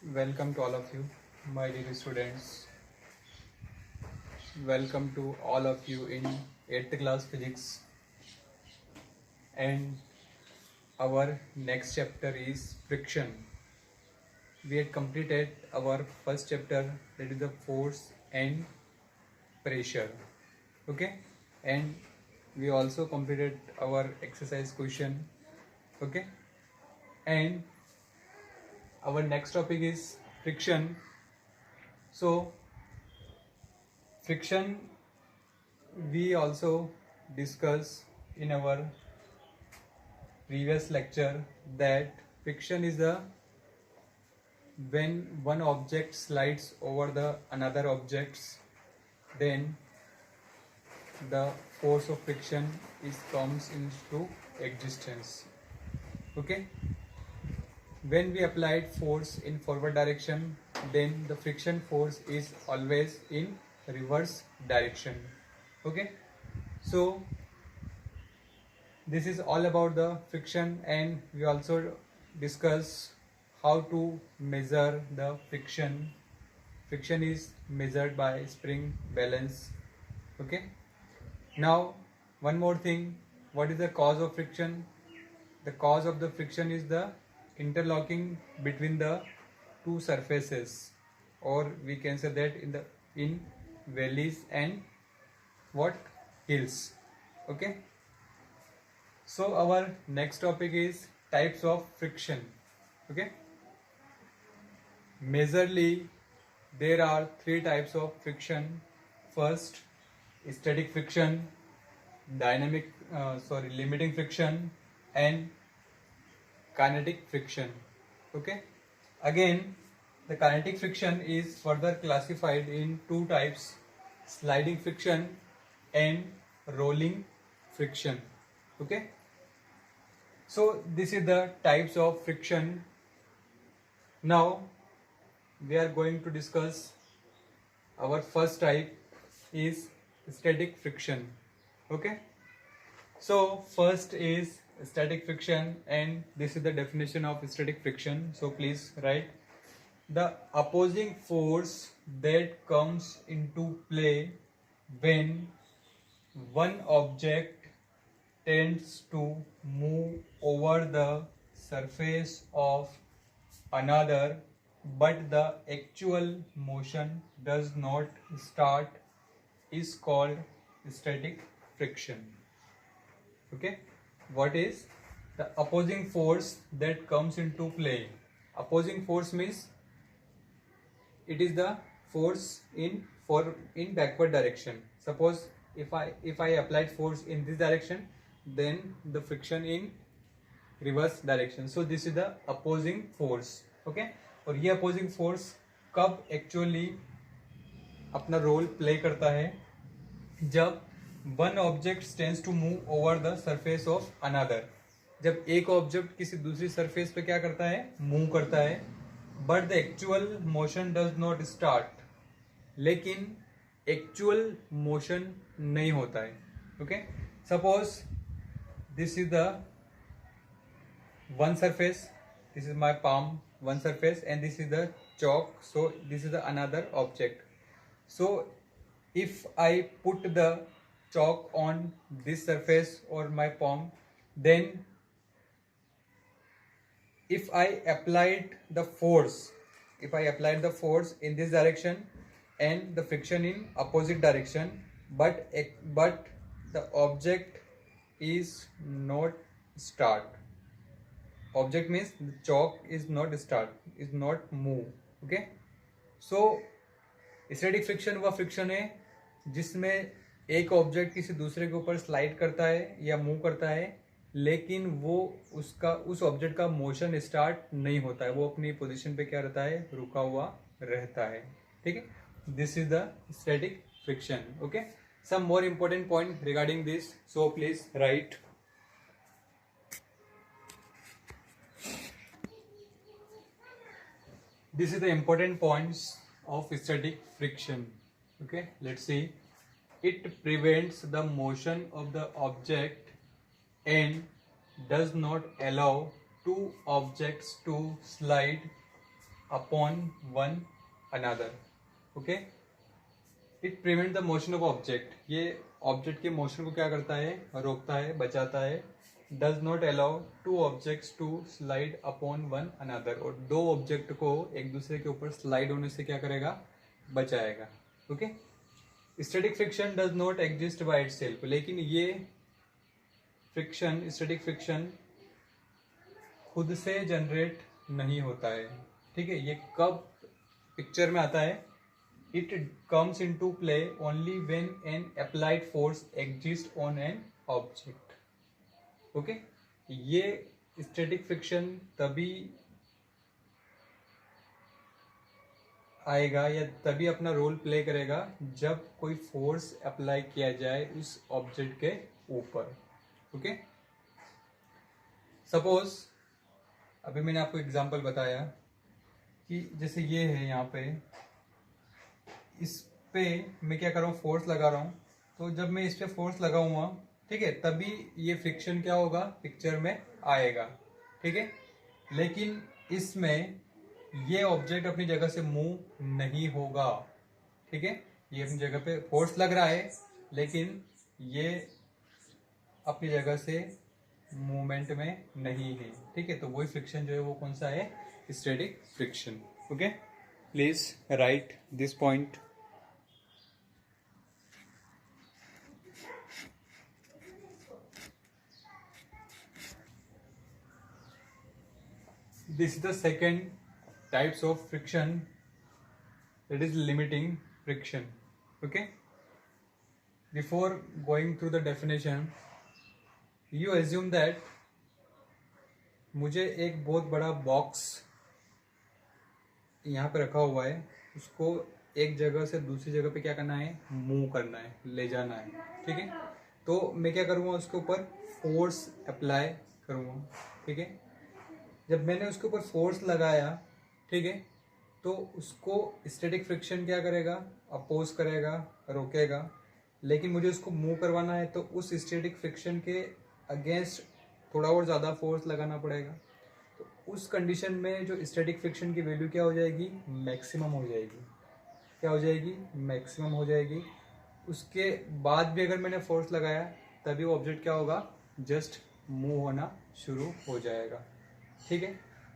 Welcome to all of you, my dear students. Welcome to all of you in 8th class physics. And our next chapter is friction. We had completed our first chapter, that is the force and pressure. Okay, and we also completed our exercise question. Okay, and our next topic is friction. So friction we also discuss in our previous lecture that friction is the when one object slides over the another objects, then the force of friction is comes into existence. Okay, when we applied force in forward direction, then the friction force is always in reverse direction. Okay, so this is all about the friction, and we also discuss how to measure the friction. Friction is measured by spring balance. Okay, now one more thing, what is the cause of friction? The cause of the friction is the interlocking between the two surfaces, or we can say that in valleys and what hills. Okay, so our next topic is types of friction. Okay, majorly there are three types of friction. First, static friction, limiting friction, and kinetic friction. Okay, again the kinetic friction is further classified in two types: sliding friction and rolling friction. Okay, so this is the types of friction. Now we are going to discuss our first type is static friction. Okay, so first is static friction, and this is the definition of static friction. So please write: the opposing force that comes into play when one object tends to move over the surface of another, but the actual motion does not start, is called static friction. Okay, what is the opposing force that comes into play? Opposing force means it is the force in backward direction. Suppose if I applied force in this direction, then the friction in reverse direction. So this is the opposing force. Okay, और ये opposing force कब actually अपना role play करता है? जब one object tends to move over the surface of another. जब एक object किसी दूसरी सरफेस पे क्या करता है? मूव करता है, but the actual motion does not start. लेकिन एक्चुअल मोशन नहीं होता है. Okay, suppose this is the one surface, this is my palm, one surface, and this is the chalk, so this is the another object. So if I put the chalk on this surface or my palm, then if I applied the force in this direction and the friction in opposite direction, but the object is not start. Object means the chalk is not start, is not move. Okay, so static friction वह friction है जिसमें एक object किसी दूसरे के ऊपर slide करता है या मूव करता है, लेकिन वो उस ऑब्जेक्ट का मोशन स्टार्ट नहीं होता है, वो अपनी पोजीशन पे क्या रहता है? रुका हुआ रहता है. ठीक है, this is the static friction. Okay, some more important point regarding this, so please write. This is the important points of static friction. Okay, let's see. It prevents the motion of the object and does not allow two objects to slide upon one another. Okay, it prevents the motion of object. ये object के motion को क्या करता है, रोकता है, बचाता है. Does not allow two objects to slide upon one another. और दो ऑब्जेक्ट को एक दूसरे के ऊपर स्लाइड होने से क्या करेगा, बचाएगा. Okay, static friction does not exist by itself. लेकिन ये फ्रिक्शन, स्टैटिक फ्रिक्शन खुद से जनरेट नहीं होता है. ठीक है, ये कब पिक्चर में आता है? It comes into play only when an applied force exist on an object. Okay, ये स्टैटिक फ्रिक्शन तभी आएगा या तभी अपना रोल प्ले करेगा जब कोई फोर्स अप्लाई किया जाए उस ऑब्जेक्ट के ऊपर. ओके, सपोज अभी मैंने आपको एग्जांपल बताया कि जैसे ये है, यहाँ पे इस पे मैं क्या कर रहा हूँ, फोर्स लगा रहा हूँ. तो जब मैं इस पे फोर्स लगाऊंगा, ठीक है, तभी ये फ्रिक्शन क्या होगा, पिक्चर में आएगा. ठीक है, लेकिन इसमें ये ऑब्जेक्ट अपनी जगह से मूव नहीं होगा. ठीक है, ये अपनी जगह पे फोर्स लग रहा है लेकिन ये अपनी जगह से मूवमेंट में नहीं है. ठीक है, तो वही फ्रिक्शन जो है वो कौन सा है, static friction. Okay, please right this point. This is the second types of friction, that is limiting friction. Okay, before going through the definition, you assume that मुझे एक बहुत बड़ा बॉक्स यहाँ पे रखा हुआ है, उसको एक जगह से दूसरी जगह पे क्या करना है, मूव करना है, ले जाना है. ठीक है, तो मैं क्या करूँगा, उसके ऊपर फोर्स अप्लाई करूँगा. ठीक है, जब मैंने उसके ऊपर फोर्स लगाया, ठीक है, तो उसको स्टैटिक फ्रिक्शन क्या करेगा, अपोज करेगा, रोकेगा. लेकिन मुझे उसको मूव करवाना है तो उस स्टैटिक फ्रिक्शन के अगेंस्ट थोड़ा और ज़्यादा फोर्स लगाना पड़ेगा. तो उस कंडीशन में जो स्टैटिक फ्रिक्शन की वैल्यू क्या हो जाएगी, मैक्सिमम हो जाएगी. क्या हो जाएगी, मैक्सिमम हो जाएगी. उसके बाद भी अगर मैंने फोर्स लगाया तभी वो ऑब्जेक्ट क्या होगा, जस्ट मूव होना शुरू हो जाएगा. ठीक है,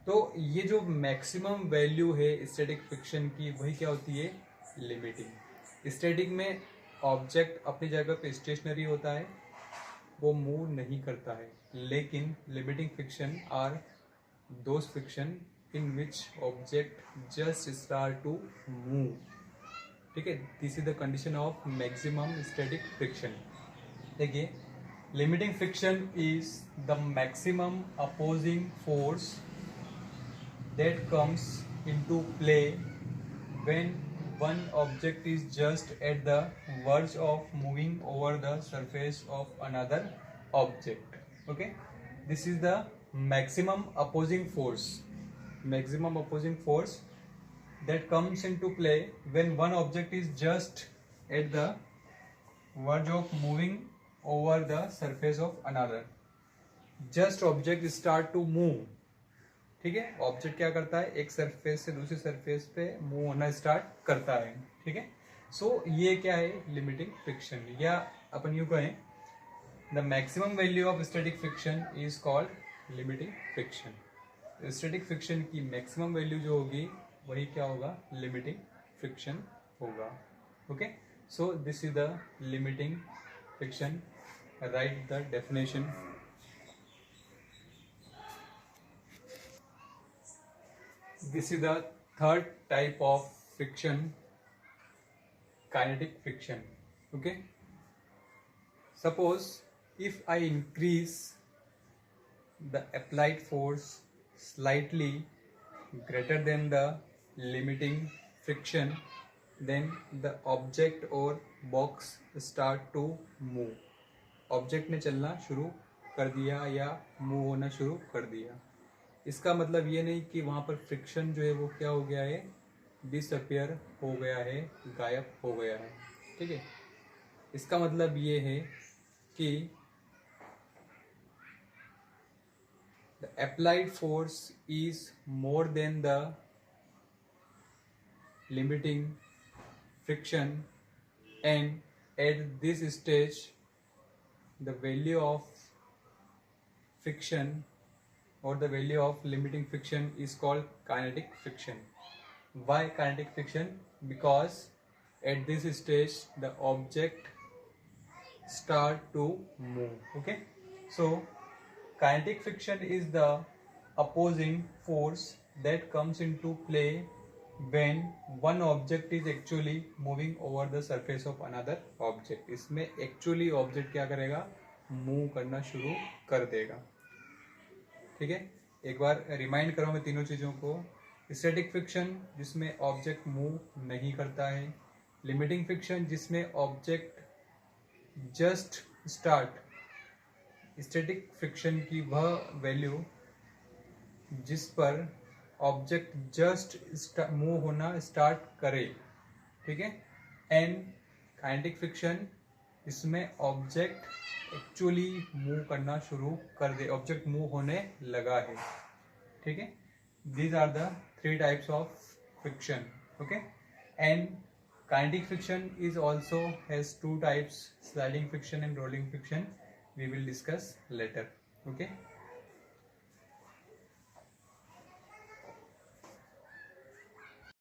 तो ये जो मैक्सिमम वैल्यू है स्टैटिक फ्रिक्शन की, वही क्या होती है, लिमिटिंग. स्टैटिक में ऑब्जेक्ट अपनी जगह पे स्टेशनरी होता है, वो मूव नहीं करता है. लेकिन limiting friction are those friction in which object just start to move. ठीक है, this is the condition of maximum static friction. देखिए, limiting friction is the maximum opposing force that comes into play when one object is just at the verge of moving over the surface of another object. Okay, this is the maximum opposing force. Maximum opposing force that comes into play when one object is just at the verge of moving over the surface of another. Just object start to move. ठीक है, object क्या करता है, एक surface से दूसरी surface पे move होना स्टार्ट करता है. ठीक है, सो ये क्या है, लिमिटिंग फ्रिक्शन. या अपन यूं कहें, the maximum value of static friction is called limiting friction. Static friction की मैक्सिमम वैल्यू जो होगी वही क्या होगा, लिमिटिंग फ्रिक्शन होगा. Okay, so this is the limiting friction. Write the definition. This is the third type of friction, kinetic friction. Okay, suppose if I increase the applied force slightly greater than the limiting friction, then the object or box start to move. Object ने चलना शुरू कर दिया या move होना शुरू कर दिया. इसका मतलब ये नहीं कि वहाँ पर फ्रिक्शन जो है वो क्या हो गया है, डिसअपियर हो गया है, गायब हो गया है. ठीक है, इसका मतलब ये है कि the applied force is more than the limiting friction, and at this stage the value of friction or the value of limiting friction is called kinetic friction. Why kinetic friction? Because at this stage the object start to move. Okay, so kinetic friction is the opposing force that comes into play when one object is actually moving over the surface of another object. इसमें actually object क्या करेगा? Move करना शुरू कर देगा. ठीक है, एक बार रिमाइंड करो मैं तीनों चीजों को. स्टैटिक फ्रिक्शन जिसमें ऑब्जेक्ट मूव नहीं करता है, लिमिटिंग फ्रिक्शन जिसमें object just start, static friction की वह वैल्यू जिस पर ऑब्जेक्ट जस्ट मूव होना स्टार्ट करे. ठीक है, एंड काइनेटिक फ्रिक्शन इसमें ऑब्जेक्ट एक्चुअली मूव करना शुरू कर दे, ऑब्जेक्ट मूव होने लगा है. ठीक है, these are the three types of friction. Okay, and kinetic friction is also has two types, sliding friction and rolling friction. We will discuss later. Okay.